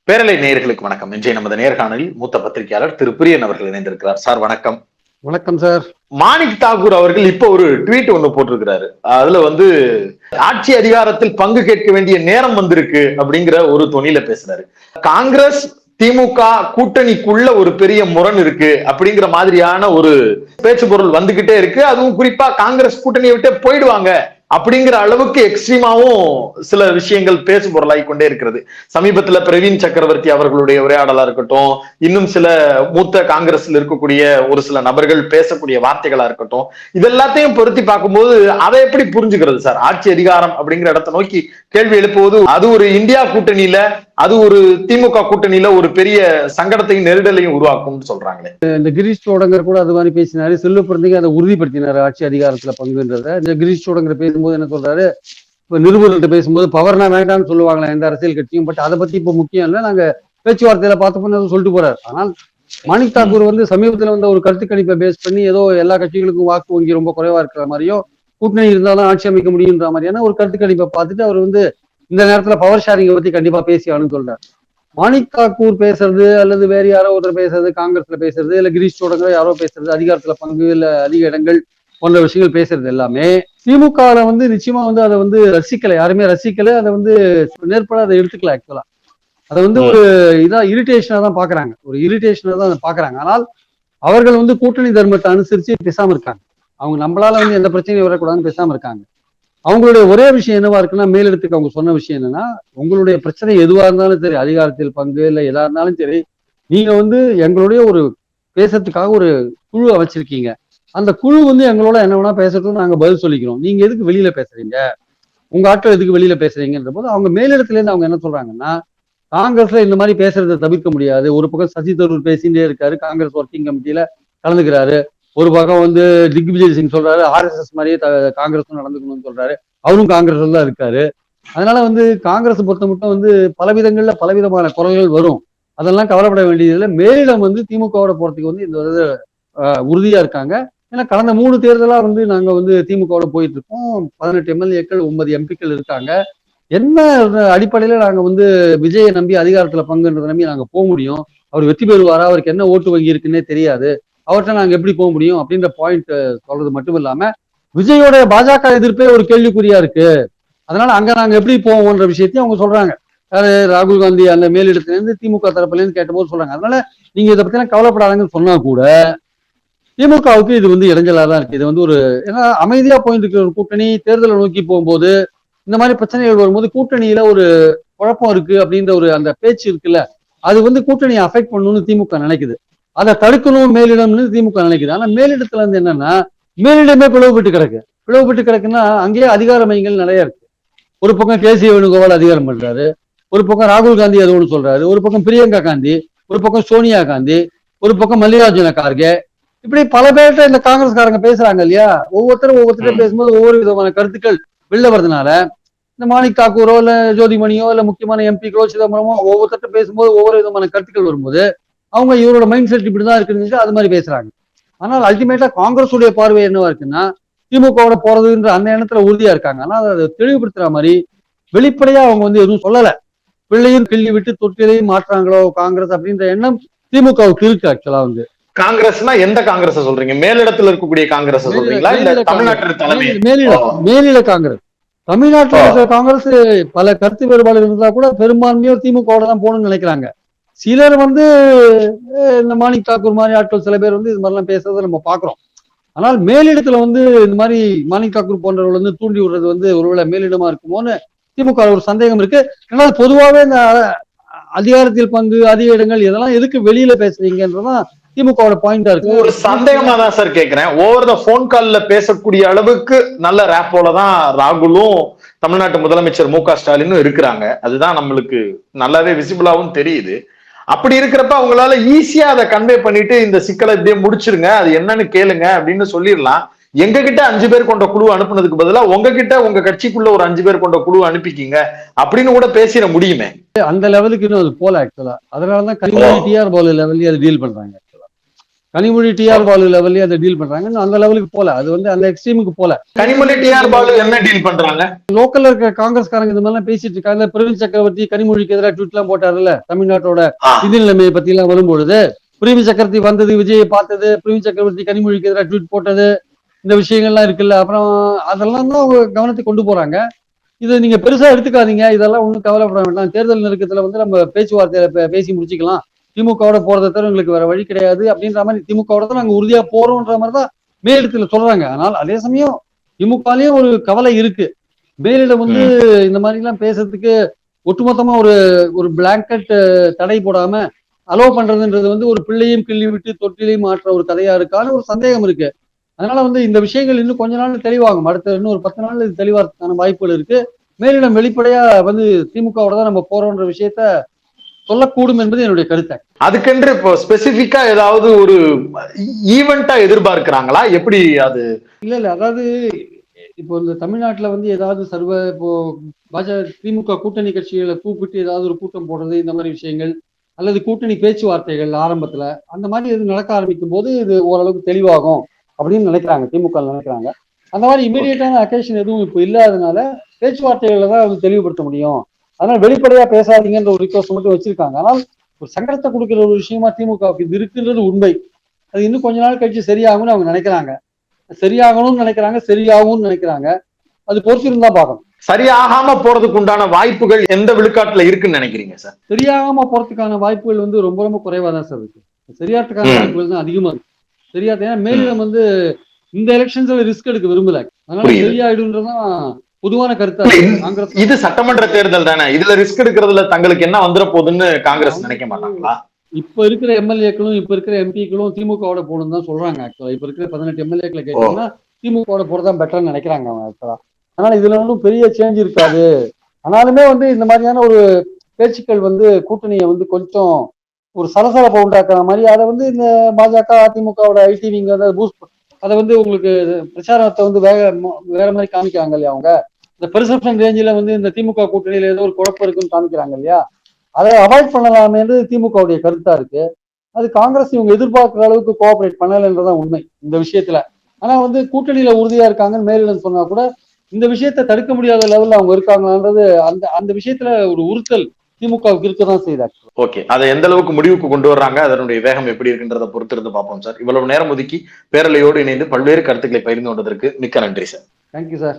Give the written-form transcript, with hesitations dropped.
பேரலை நேயர்களுக்கு வணக்கம். இன்றைய நமது நேர்காணலில் மூத்த பத்திரிகையாளர் திரு பிரியன் அவர்கள் இணைந்திருக்கிறார். சார் வணக்கம். வணக்கம் சார். மாணிக் தாக்கூர் அவர்கள் இப்ப ஒரு ட்வீட் ஒண்ணு போட்டிருக்கிறாரு. அதுல ஆட்சி அதிகாரத்தில் பங்கு கேட்க வேண்டிய நேரம் வந்திருக்கு அப்படிங்கிற ஒரு தொனியில பேசுறாரு. காங்கிரஸ் திமுக கூட்டணிக்குள்ள ஒரு பெரிய முரண் இருக்கு அப்படிங்கிற மாதிரியான ஒரு பேச்சு பொருள் வந்துகிட்டே இருக்கு. அதுவும் குறிப்பா காங்கிரஸ் கூட்டணியை விட்டு போயிடுவாங்க அப்படிங்கிற அளவுக்கு எக்ஸ்ட்ரீமாவும் சில விஷயங்கள் பேசு பொருளாகி கொண்டே இருக்கிறது. சமீபத்துல பிரவீன் சக்கரவர்த்தி அவர்களுடைய உரையாடலா இருக்கட்டும், இன்னும் சில மூத்த காங்கிரஸ்ல இருக்கக்கூடிய ஒரு சில நபர்கள் பேசக்கூடிய வார்த்தைகளா இருக்கட்டும், இதெல்லாத்தையும் பொருத்தி பார்க்கும்போது அதை எப்படி புரிஞ்சுக்கிறது சார்? ஆட்சி அதிகாரம் அப்படிங்கிற இடத்தை நோக்கி கேள்வி எழுப்புவது அது ஒரு இந்தியா கூட்டணியில, அது ஒரு திமுக கூட்டணியில ஒரு பெரிய சங்கடத்தையும் நெருடலையும் உருவாக்கும் சொல்றாங்களே. இந்த கிரீஷ் சோடங்கர் கூட அது மாதிரி பேசினாரு. செல்வ பிறந்தீங்க அதை உறுதிப்படுத்தினாரு ஆட்சி அதிகாரத்துல பங்குன்றத. இந்த கிரீஷ் சோடங்கர் பேசும்போது என்ன சொல்றாரு, இப்ப நிருபர்கள்ட்ட பேசும்போது பவர்னா வேண்டாம்னு சொல்லுவாங்களா எந்த அரசியல் கட்சியும், பட் அதை பத்தி இப்ப முக்கியம் இல்லை, நாங்க பேச்சுவார்த்தையில பார்த்தப்போ சொல்லிட்டு போறாரு. ஆனால் மாணிக் தாக்கூர் சமீபத்துல ஒரு கருத்து கணிப்பை பேஸ் பண்ணி ஏதோ எல்லா கட்சிகளுக்கும் வாக்கு வங்கி ரொம்ப குறைவா இருக்கிற மாதிரியும், கூட்டணி இருந்தாலும் ஆட்சி அமைக்க முடியுன்ற மாதிரியான ஒரு கருத்து கணிப்பை பார்த்துட்டு அவர் இந்த நேரத்துல பவர் ஷேரிங்கை பத்தி கண்டிப்பா பேசி ஆனு சொல்றாரு. மாணிக் தாக்கூர் பேசுறது அல்லது வேற யாரோ ஒருத்தர் பேசுறது, காங்கிரஸ்ல பேசுறது, இல்ல கிரீஷ் சோடங்கர் யாரோ பேசுறது, அதிகாரத்துல பங்கு இல்ல அதிக இடங்கள் போன்ற விஷயங்கள் பேசுறது எல்லாமே திமுக நிச்சயமா அதை ரசிக்கல, யாருமே ரசிக்கல, அதை நேர்பட அதை எடுத்துக்கல. ஆக்சுவலா அதை ஒரு இதா இரிட்டேஷனா தான் பாக்குறாங்க, ஒரு இரிட்டேஷனா தான் அதை பாக்குறாங்க. ஆனால் அவர்கள் கூட்டணி தர்மத்தை அனுசரிச்சு பேசாம இருக்காங்க. அவங்க நம்மளால எந்த பிரச்சனையும் வரக்கூடாதுன்னு பேசாம இருக்காங்க. அவங்களுடைய ஒரே விஷயம் என்னவா இருக்குன்னா, மேலிடத்துக்கு அவங்க சொன்ன விஷயம் என்னன்னா, உங்களுடைய பிரச்சனை எதுவா இருந்தாலும் சரி, அதிகாரத்தில் பங்கு இல்லை எதா இருந்தாலும் சரி, நீங்க எங்களுடைய ஒரு பேசுறதுக்காக ஒரு குழு அமைச்சிருக்கீங்க, அந்த குழு எங்களோட என்ன வேணா பேசட்டும், நாங்க பதில் சொல்லிக்கிறோம், நீங்க எதுக்கு வெளியில பேசுறீங்க, உங்க ஆட்கள் எதுக்கு வெளியில பேசுறீங்கன்ற போது அவங்க மேலிடத்துல இருந்து அவங்க என்ன சொல்றாங்கன்னா, காங்கிரஸ்ல இந்த மாதிரி பேசுறதை தவிர்க்க முடியாது. ஒரு பக்கம் சசி தரூர் பேசிட்டே இருக்காரு, காங்கிரஸ் ஒர்க்கிங் கமிட்டியில கலந்துக்கிறாரு. ஒரு பக்கம் திக்விஜய் சிங் சொல்றாரு RSS மாதிரியே காங்கிரஸும் நடந்துக்கணும்னு சொல்றாரு, அவரும் காங்கிரஸ் தான் இருக்காரு. அதனால காங்கிரஸ் பொறுத்த மட்டும் பலவிதங்கள்ல பலவிதமான குரல்கள் வரும், அதெல்லாம் கவலைப்பட வேண்டியதில்லை. மேலிடம் திமுகவோட போறதுக்கு இந்த உறுதியா இருக்காங்க. ஏன்னா கடந்த 3 தேர்தலா நாங்க திமுகவோட போயிட்டு இருக்கோம். 18 MLAக்கள் 9 MPக்கள் இருக்காங்க. என்ன அடிப்படையில நாங்க விஜயை நம்பி அதிகாரத்துல பங்குன்றதை நம்பி நாங்க போக முடியும்? அவர் வெற்றி பெறுவாரா, அவருக்கு என்ன ஓட்டு வங்கி இருக்குன்னே தெரியாது, அவர்கிட்ட நாங்க எப்படி போக முடியும் அப்படின்ற பாயிண்ட் சொல்றது மட்டும் இல்லாம, விஜயோட பாஜக எதிர்ப்பே ஒரு கேள்விக்குறியா இருக்கு, அதனால அங்க நாங்க எப்படி போவோம்ன்ற விஷயத்தையும் அவங்க சொல்றாங்க. ராகுல் காந்தி அந்த மேலிடத்துல இருந்து திமுக தரப்புல இருந்து கேட்டபோது சொல்றாங்க. அதனால நீங்க இதை பத்தி கவலைப்படாதங்கன்னு சொன்னா கூட திமுகவுக்கு இது இடைஞ்சலா தான் இருக்கு. இது ஒரு ஏன்னா அமைதியா போயிட்டு இருக்கிற ஒரு கூட்டணி தேர்தலை நோக்கி போகும்போது இந்த மாதிரி பிரச்சனைகள் வரும்போது கூட்டணியில ஒரு குழப்பம் இருக்கு அப்படின்ற அந்த பேச்சு இருக்குல்ல, அது கூட்டணியை அஃபெக்ட் பண்ணணும்னு திமுக நினைக்குது, அதை தடுக்கணும் மேலிடம்னு திமுக நினைக்குது. ஆனா மேலிடத்துல என்னன்னா, மேலிடமே பிளவுபட்டு கிடக்கு. பிளவுபட்டு கிடக்குன்னா அங்கேயே அதிகார மையங்கள் நிறைய இருக்கு. ஒரு பக்கம் KC வேணுகோபால் அதிகாரம் பண்றாரு, ஒரு பக்கம் ராகுல் காந்தி அது ஒன்று சொல்றாரு, ஒரு பக்கம் பிரியங்கா காந்தி, ஒரு பக்கம் சோனியா காந்தி, ஒரு பக்கம் மல்லிகார்ஜுன கார்கே, இப்படி பல பேர்கிட்ட இந்த காங்கிரஸ்காரங்க பேசுறாங்க இல்லையா. ஒவ்வொருத்தரும் பேசும்போது ஒவ்வொரு விதமான கருத்துக்கள் வெளில வர்றதுனால இந்த மாணிக் தாக்கூரோ இல்ல ஜோதிமணியோ இல்ல முக்கியமான MPக்களோ சிதம்பரமோ ஒவ்வொருத்தர் பேசும்போது ஒவ்வொரு விதமான கருத்துக்கள் வரும்போது அவங்க இவரோட மைண்ட் செட் இப்படிதான் இருக்குன்னு அது மாதிரி பேசுறாங்க. ஆனால் அல்டிமேட்டா காங்கிரஸ் உடைய பார்வை என்னவா இருக்குன்னா, திமுகவோட போறதுன்ற அந்த எண்ணத்துல உறுதியா இருக்காங்க. ஆனா அதை தெளிவுபடுத்துற மாதிரி வெளிப்படையா அவங்க எதுவும் சொல்லல. பிள்ளையும் கிள்ளி விட்டு தொட்டிலையும் மாற்றாங்களோ காங்கிரஸ் அப்படின்ற எண்ணம் திமுகவுக்கு இருக்கு. ஆக்சுவலா காங்கிரஸ்னா எந்த காங்கிரஸ் சொல்றீங்க? மேலிடத்துல இருக்கக்கூடிய காங்கிரஸ் சொல்றீங்களா, இல்ல தமிழ்நாட்டு தலைமை? மேலிட காங்கிரஸ். தமிழ்நாட்டில் இருக்கிற காங்கிரஸ் பல கருத்து வேறுபாடு இருந்தா கூட பெரும்பான்மையோர் திமுகவோட தான் போகணும்னு நினைக்கிறாங்க. சிலர் இந்த மாணிக் தாக்கூர் மாதிரி ஆட்கள் சில பேர் இது மாதிரிலாம் பேசுறதை நம்ம பாக்குறோம். ஆனால் மேலிடத்துல இந்த மாதிரி மாணிக் தாக்கூர் போன்றவர்கள் தூண்டி விடுறது ஒருவேளை மேலிடமா இருக்குமோன்னு திமுக ஒரு சந்தேகம் இருக்கு. ஆனால் பொதுவாகவே இந்த அதிகாரத்தில் பங்கு அதிக இடங்கள் இதெல்லாம் எதுக்கு வெளியில பேசுறீங்கன்றதான் திமுகவோட பாயிண்டா இருக்கு. ஒரு சந்தேகமா தான் சார் கேட்கிறேன். ஓவர் த போன் கால்ல பேசக்கூடிய அளவுக்கு நல்ல ரேப்போல தான் ராகுலும் தமிழ்நாட்டு முதலமைச்சர் MK ஸ்டாலினும் இருக்கிறாங்க. அதுதான் நம்மளுக்கு நல்லாவே விசிபிளாவும் தெரியுது. அப்படி இருக்கிறப்ப அவங்களால ஈஸியா அதை கன்வே பண்ணிட்டு இந்த சிக்கலை இப்படியே முடிச்சிருங்க, அது என்னன்னு கேளுங்க அப்படின்னு சொல்லிடலாம். எங்க கிட்ட 5 பேர் கொண்ட குழு அனுப்புனதுக்கு பதிலா உங்ககிட்ட உங்க கட்சிக்குள்ள ஒரு 5 பேர் கொண்ட குழு அனுப்பிக்கிங்க அப்படின்னு கூட பேசிட முடியுமே. அந்த லெவலுக்கு இன்னும் அது போல ஆக்சுவலா. அதனாலதான் TR போல லெவல்ல அதை டீல் பண்றாங்க. கனிமொழி டிஆர் பாலு லெவல்லயே அதை டீல் பண்றாங்க. இன்னும் அந்த லெவலுக்கு போல, அது வந்து அந்த எக்ஸ்ட்ரீமுக்கு போல. கனிமொழி டிஆர் பாலு என்ன டீல் பண்றாங்க? லோக்கல்ல இருக்க காங்கிரஸ்காரங்க இந்த மாதிரிலாம் பேசிட்டு இருக்காங்க. பிரவீன் சக்கரவர்த்தி கனிமொழிக்கு எதிராக ட்வீட் எல்லாம் போட்டாருல்ல, தமிழ்நாட்டோட நிதி நிலைமையை பத்தி எல்லாம் வரும்பொழுது பிரவீன் சக்கரவர்த்தி வந்தது, விஜயை பார்த்தது, பிரவீன் சக்கரவர்த்தி கனிமொழிக்கு எதிராக ட்வீட் போட்டது, இந்த விஷயங்கள்லாம் இருக்குல்ல. அப்புறம் அதெல்லாம் தான் அவங்க கவனத்துக்கு கொண்டு போறாங்க. இதை நீங்க பெருசா எடுத்துக்காதீங்க, இதெல்லாம் ஒன்றும் கவலைப்பட வேண்டாம். தேர்தல் நெருக்கத்துல வந்து நம்ம பேச்சுவார்த்தையில பேசி முடிச்சுக்கலாம். திமுகவோட போறதை தவிர எங்களுக்கு வேற வழி கிடையாது அப்படின்ற மாதிரி, திமுகவோட தான் நாங்க உறுதியா போறோம்ன்ற மாதிரி தான் மேலிடத்துல சொல்றாங்க. ஆனால் அதே சமயம் திமுகலயும் ஒரு கவலை இருக்கு. மேலிடம் வந்து இந்த மாதிரி எல்லாம் பேசுறதுக்கு ஒட்டுமொத்தமா ஒரு ஒரு பிளாங்கெட் தடை போடாம அலோவ் பண்றதுன்றது வந்து ஒரு பிள்ளையும் கிள்ளி விட்டு தொட்டிலையும் மாற்ற ஒரு கதையா இருக்கான்னு ஒரு சந்தேகம் இருக்கு. அதனால வந்து இந்த விஷயங்கள் இன்னும் கொஞ்ச நாள் தெளிவாகும். அடுத்த இன்னும் ஒரு 10 நாள் இது தெளிவாகிறதுக்கான வாய்ப்புகள் இருக்கு. மேலிடம் வெளிப்படையா வந்து திமுகவோட தான் நம்ம போறோம்ன்ற விஷயத்த சொல்லக்கூடும் என்பது என்னுடைய கருத்து. அதுக்கென்று இப்போ ஸ்பெசிபிக்கா ஏதாவது ஒரு ஈவெண்டா எதிர்பார்க்கிறாங்களா? எப்படி அது? இல்ல அதாவது இப்போ இந்த தமிழ்நாட்டுல வந்து ஏதாவது இப்போ திமுக கூட்டணி கட்சிகளை கூப்பிட்டு ஏதாவது ஒரு கூட்டம் போடுறது, இந்த மாதிரி விஷயங்கள், அல்லது கூட்டணி பேச்சுவார்த்தைகள் ஆரம்பத்துல அந்த மாதிரி இது நடக்க ஆரம்பிக்கும் போது இது ஓரளவுக்கு தெளிவாகும் அப்படின்னு நினைக்கிறாங்க, திமுக நினைக்கிறாங்க. அந்த மாதிரி இமீடியட்டான அக்கேஷன் எதுவும் இப்போ இல்லாதனால பேச்சுவார்த்தைகளை தான் அவங்க தெளிவுபடுத்த முடியும். அதனால வெளிப்படையா பேசாதீங்கன்ற ஒரு ரிக்வஸ்ட் மட்டும் வச்சிருக்காங்க. ஆனால் ஒரு சங்கடத்தை கொடுக்கிற ஒரு விஷயமா திமுகவுக்கு இது இருக்குன்றது உண்மை. அது இன்னும் கொஞ்ச நாள் கழிச்சு சரியாகும்னு அவங்க நினைக்கிறாங்க. சரியாகணும்னு நினைக்கிறாங்க, சரியாகும்னு நினைக்கிறாங்க. அது பொறுத்திருந்தா பார்க்கணும். சரியாகாம போறதுக்கு உண்டான வாய்ப்புகள் எந்த விழுக்காட்டுல இருக்குன்னு நினைக்கிறீங்க சார்? சரியாகாம போறதுக்கான வாய்ப்புகள் வந்து ரொம்ப ரொம்ப குறைவா தான் சார் இருக்கு. சரியாறதுக்கான வாய்ப்புகள் தான் அதிகமா இருக்கு. சரியாது. ஏன்னா மேலிடம் வந்து இந்த எலெக்ஷன்ஸ்ல ரிஸ்க் எடுக்க விரும்பல. அதனால சரியாயிடும்ன்றதான் பொதுவான கருத்தா காங்கிரஸ். இது சட்டமன்ற தேர்தல் தானே, இதுல ரிஸ்க் எடுக்கிறதுல தங்களுக்கு என்ன வந்துட போகுதுன்னு காங்கிரஸ் நினைக்க மாட்டாங்களா? இப்ப இருக்கிற எம்எல்ஏக்களும் இப்ப இருக்கிற எம்பிக்களும் திமுகவோட போகணும்னு தான் சொல்றாங்க. ஆக்சுவலா இப்ப இருக்கிற 18 எம்எல்ஏக்களை கேட்டீங்கன்னா திமுகவோட போறதான் பெட்டர்னு நினைக்கிறாங்க அவங்க ஆக்சுவலா. அதனால இதுல ஒன்றும் பெரிய சேஞ்ச் இருக்காது. ஆனாலுமே வந்து இந்த மாதிரியான ஒரு பேச்சுக்கள் வந்து கூட்டணியை வந்து கொஞ்சம் ஒரு சலசலப்பை உண்டாக்குற மாதிரி, அதை வந்து இந்த பாஜக அதிமுகவோட ஐடி விங்க அதை பூஸ்ட், அதை வந்து உங்களுக்கு பிரச்சாரத்தை வந்து வேற மாதிரி காமிக்கிறாங்க இல்லையா அவங்க. இந்த பெர்செப்ஷன் ரேஞ்சில வந்து இந்த திமுக கூட்டணியில ஏதோ ஒரு குழப்பம் இருக்குன்னு காமிக்கிறாங்க இல்லையா. அதை அவாய்ட் பண்ணலாமேன்றது திமுகவுடைய கருத்தா இருக்கு. அது காங்கிரஸ் இவங்க எதிர்பார்க்கிற அளவுக்கு கோஆபரேட் பண்ணலைன்றதான் உண்மை இந்த விஷயத்துல. ஆனா வந்து கூட்டணியில உறுதியா இருக்காங்கன்னு மேலிடம் சொன்னா கூட இந்த விஷயத்த தடுக்க முடியாத லெவல்ல அவங்க இருக்காங்கன்றது அந்த அந்த விஷயத்துல ஒரு உறுத்தல் திமுகவுக்கு இருக்கதான் செய்தார். ஓகே, அதை எந்த அளவுக்கு முடிவுக்கு கொண்டு வர்றாங்க, அதனுடைய வேகம் எப்படி இருக்குன்றத பொறுத்து இருந்து பார்ப்போம் சார். இவ்வளவு நேரம் ஒதுக்கி பேரலையோடு இணைந்து பல்வேறு கருத்துக்களை பகிர்ந்து கொண்டதற்கு மிக்க நன்றி சார். Thank you sir.